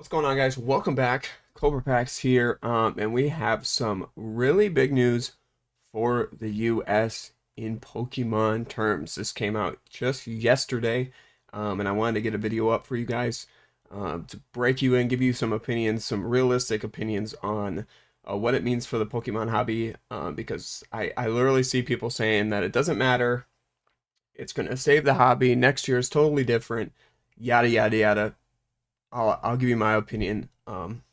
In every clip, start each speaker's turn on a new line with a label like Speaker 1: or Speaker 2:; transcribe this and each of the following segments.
Speaker 1: What's going on, guys? Welcome back. CobraPacks here, and we have some really big news for the US in Pokemon terms. This came out just yesterday, and I wanted to get a video up for you guys to break you in, give you some opinions, some realistic opinions on what it means for the Pokemon hobby, because I literally see people saying that it doesn't matter, it's going to save the hobby, next year is totally different, yada, yada, yada. I'll give you my opinion, and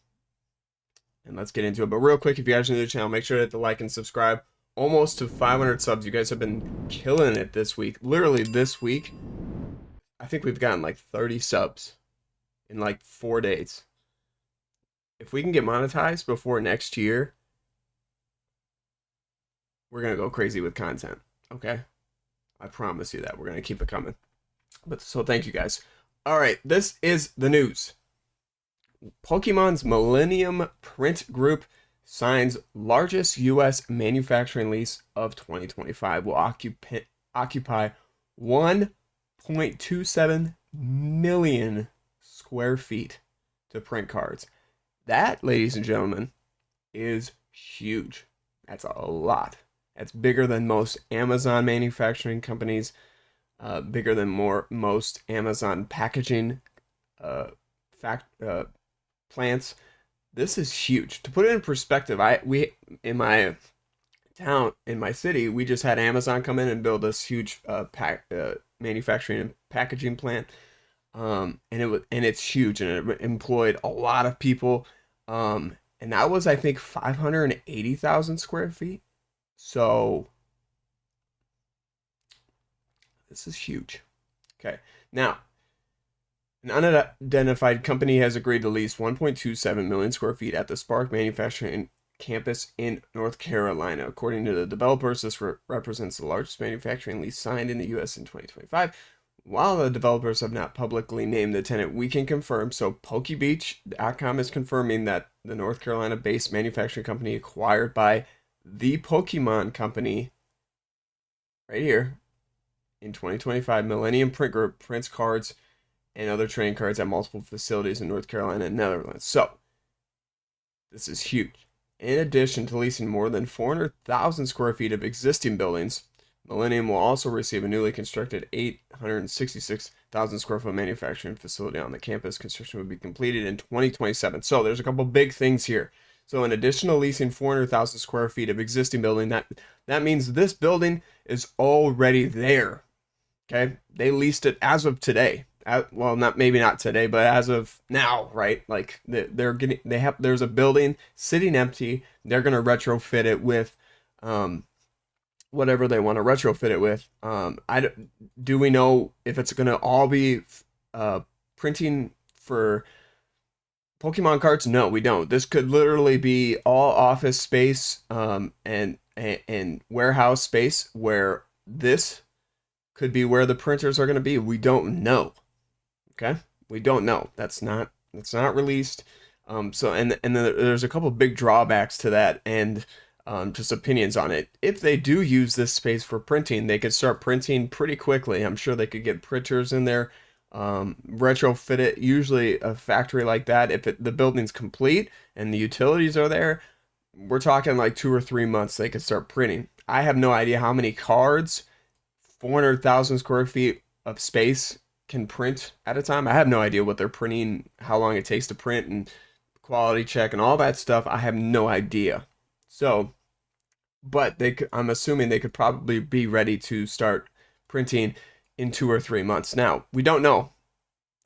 Speaker 1: let's get into it. But real quick, if you guys are new to the channel, make sure to hit the like and subscribe. Almost to 500 subs. You guys have been killing it this week. Literally this week, I think we've gotten like 30 subs in like 4 days. If we can get monetized before next year, we're gonna go crazy with content. Okay, I promise you that. We're gonna keep it coming. But so thank you guys. All right, this is the news. Pokemon's Millennium Print Group signs largest U.S. manufacturing lease of 2025. Will occupy 1.27 million square feet to print cards. That, ladies and gentlemen, is huge. That's a lot. That's bigger than most Amazon manufacturing companies. Bigger than most Amazon packaging plants. This is huge. To put it in perspective, we in my town, in my city, we just had Amazon come in and build this huge manufacturing and packaging plant, and it's huge, and it employed a lot of people, and that was, I think, 580,000 square feet. So this is huge. Okay, now an unidentified company has agreed to lease 1.27 million square feet at the Spark Manufacturing Campus in North Carolina. According to the developers, this represents the largest manufacturing lease signed in the U.S. in 2025. While the developers have not publicly named the tenant, we can confirm. So PokeBeach.com is confirming that the North Carolina-based manufacturing company acquired by the Pokemon Company, right here, in 2025, Millennium Print Group prints cards and other trading cards at multiple facilities in North Carolina and Netherlands. So, this is huge. In addition to leasing more than 400,000 square feet of existing buildings, Millennium will also receive a newly constructed 866,000 square foot manufacturing facility on the campus. Construction will be completed in 2027. So, there's a couple big things here. So, in addition to leasing 400,000 square feet of existing building, that means this building is already there. Okay, they leased it as of today. Well, maybe not today, but as of now, right? Like there's a building sitting empty. They're gonna retrofit it with, whatever they want to retrofit it with. Do we know if it's gonna all be printing for Pokemon cards? No, we don't. This could literally be all office space, and warehouse space where this could be where the printers are going to be. We don't know. Okay, we don't know. That's not released. So and then there's a couple big drawbacks to that, and just opinions on it. If they do use this space for printing, they could start printing pretty quickly. I'm sure they could get printers in there, retrofit it. Usually a factory like that, if the building's complete and the utilities are there, we're talking like 2 or 3 months they could start printing. I have no idea how many cards 400,000 square feet of space can print at a time. I have no idea what they're printing, how long it takes to print, and quality check and all that stuff. I have no idea. So, but I'm assuming they could probably be ready to start printing in 2 or 3 months. Now, we don't know.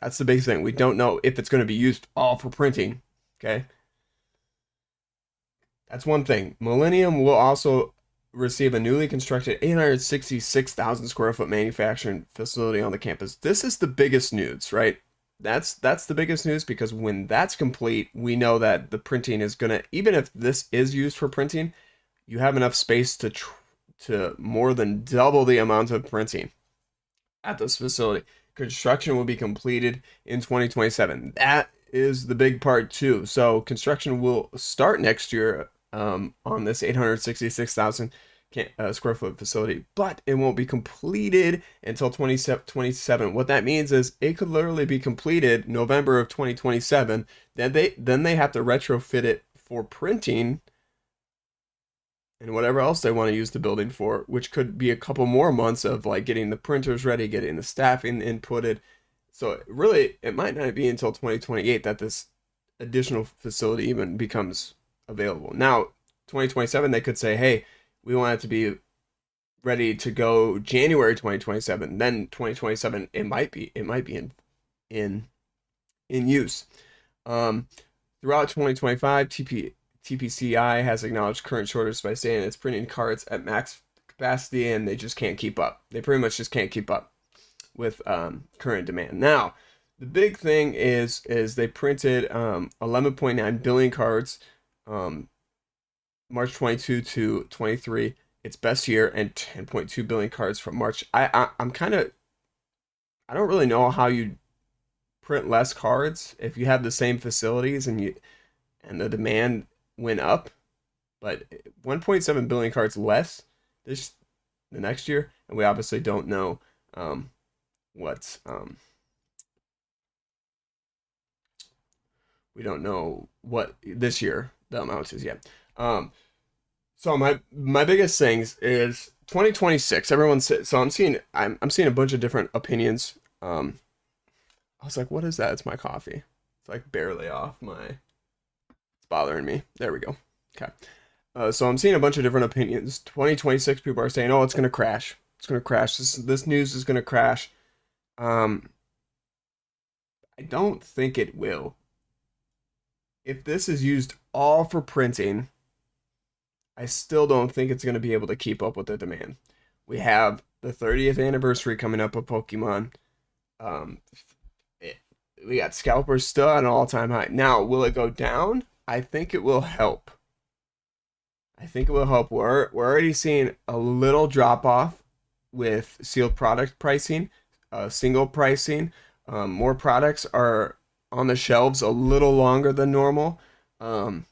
Speaker 1: That's the big thing. We don't know if it's going to be used all for printing. Okay. That's one thing. Millennium will also receive a newly constructed 866,000 square foot manufacturing facility on the campus. This is the biggest news, right? That's the biggest news, because when that's complete, we know that the printing is gonna, even if this is used for printing, you have enough space to more than double the amount of printing at this facility. Construction will be completed in 2027. That is the big part too. So construction will start next year, on this 866,000 square foot facility, but it won't be completed until 2027. What that means is it could literally be completed November of 2027. Then they have to retrofit it for printing and whatever else they want to use the building for, which could be a couple more months of like getting the printers ready, getting the staffing inputted. So really, it might not be until 2028 that this additional facility even becomes available. Now, 2027, they could say, hey, we want it to be ready to go January 2027. Then 2027, it might be in use. Throughout 2025, TPCI has acknowledged current shortage by saying it's printing cards at max capacity and they just can't keep up. They pretty much just can't keep up with current demand. Now, the big thing is they printed 11.9 billion cards March 22 to 23, its best year, and 10.2 billion cards from March. I'm kind of, I don't really know how you print less cards if you have the same facilities and the demand went up, but 1.7 billion cards less the next year, and we obviously don't know what's we don't know what this year the amount is yet. So my biggest things is 2026. Everyone says, so I'm seeing a bunch of different opinions. I was like, what is that? It's my coffee. It's like barely off my. It's bothering me. There we go. Okay. So I'm seeing a bunch of different opinions. 2026 people are saying, oh, it's gonna crash. It's gonna crash. This news is gonna crash. I don't think it will. If this is used all for printing, I still don't think it's going to be able to keep up with the demand. We have the 30th anniversary coming up of Pokemon. We got scalpers still at an all-time high. Now, will it go down? I think it will help. We're already seeing a little drop-off with sealed product pricing, single pricing. More products are on the shelves a little longer than normal. Timelines,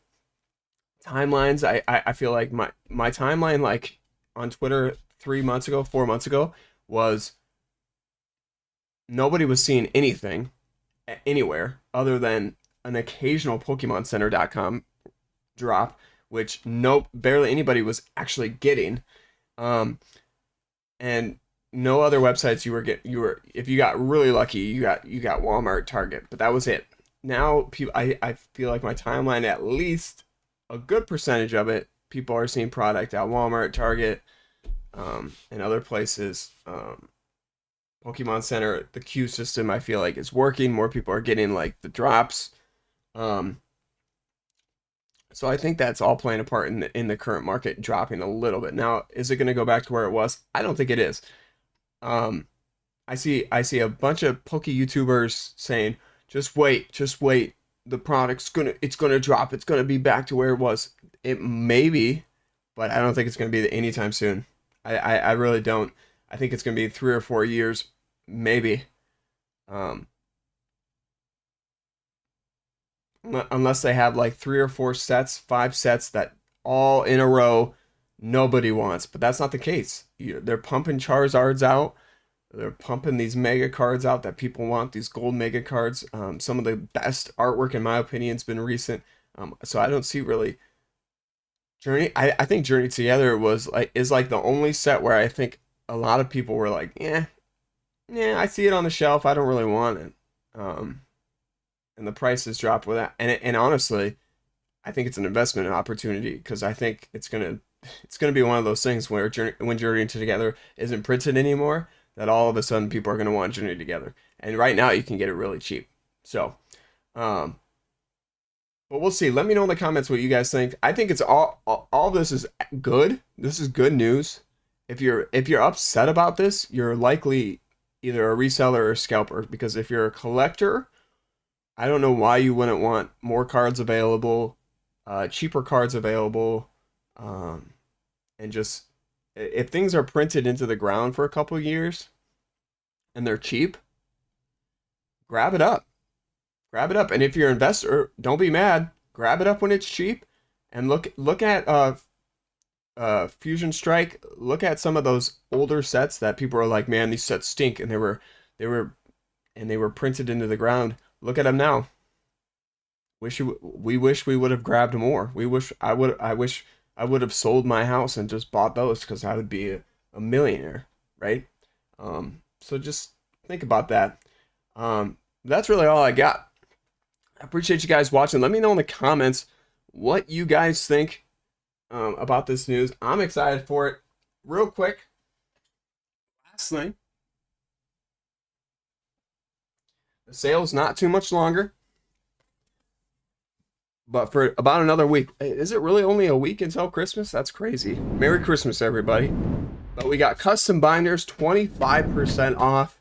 Speaker 1: I feel like my timeline, like on Twitter 4 months ago, was nobody was seeing anything anywhere other than an occasional pokemoncenter.com drop, which barely anybody was actually getting. And no other websites you were if you got really lucky, you got Walmart, Target, but that was it. Now I feel like my timeline, at least a good percentage of it, people are seeing product at Walmart, Target, and other places. Pokemon Center, the queue system, I feel like is working. More people are getting like the drops. So I think that's all playing a part in the current market dropping a little bit. Now, is it going to go back to where it was? I don't think it is. I see a bunch of Poke YouTubers saying, just wait, the product's it's gonna drop, it's gonna be back to where it was. It may be, but I don't think it's gonna be anytime soon. I really don't. I think it's gonna be 3 or 4 years, maybe. Unless they have like 3 or 4 sets, 5 sets that all in a row nobody wants, but that's not the case. They're pumping Charizards out. They're pumping these mega cards out that people want, these gold mega cards. Some of the best artwork, in my opinion, has been recent. So I don't see really Journey. I think Journey Together is like the only set where I think a lot of people were like, yeah, I see it on the shelf. I don't really want it. And the prices dropped with that. And honestly, I think it's an investment opportunity because I think it's gonna be one of those things where when Journey Together isn't printed anymore, that all of a sudden people are going to want Journey Together. And right now you can get it really cheap. So, but we'll see. Let me know in the comments what you guys think. I think it's all this is good. This is good news. If you're upset about this, you're likely either a reseller or a scalper, because if you're a collector, I don't know why you wouldn't want more cards available, cheaper cards available, and just if things are printed into the ground for a couple years and they're cheap, grab it up. And if you're an investor, don't be mad. Grab it up when it's cheap and look at Fusion Strike, look at some of those older sets that people are like, man, these sets stink, and they were printed into the ground. Look at them now. We wish we would have grabbed more. I wish I would have sold my house and just bought those because I would be a millionaire, right? So just think about that. That's really all I got. I appreciate you guys watching. Let me know in the comments what you guys think about this news. I'm excited for it. Real quick, last thing, the sale's not too much longer, but for about another week. Is it really only a week until Christmas? That's crazy. Merry Christmas, everybody. But we got custom binders, 25% off,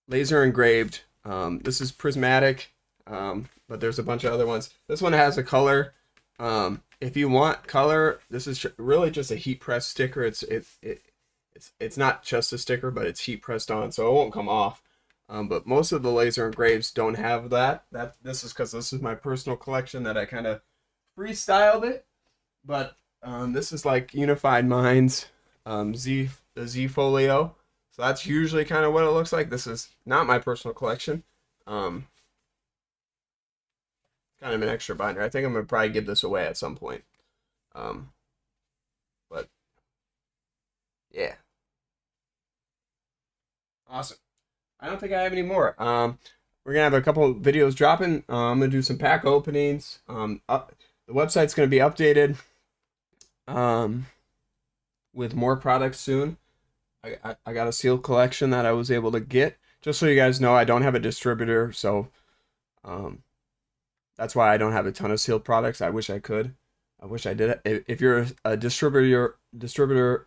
Speaker 1: laser engraved. This is prismatic, but there's a bunch of other ones. This one has a color. If you want color, this is really just a heat press sticker. It's not just a sticker, but it's heat pressed on, so it won't come off. But most of the laser engraves don't have that. This is because this is my personal collection that I kind of freestyled it. But this is like Unified Minds, the Z Folio. So that's usually kind of what it looks like. This is not my personal collection. Kind of an extra binder. I think I'm gonna probably give this away at some point. But yeah, awesome. I don't think I have any more. We're gonna have a couple of videos dropping. I'm gonna do some pack openings. The website's gonna be updated with more products soon. I got a sealed collection that I was able to get. Just so you guys know, I don't have a distributor, so that's why I don't have a ton of sealed products. I wish I could. I wish I did it. If you're a distributor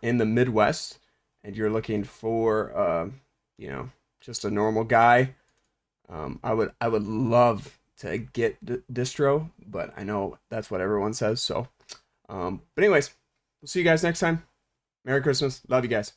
Speaker 1: in the Midwest and you're looking for you know, just a normal guy, I would love to get distro, but I know that's what everyone says. So, but anyways, we'll see you guys next time. Merry Christmas. Love you guys.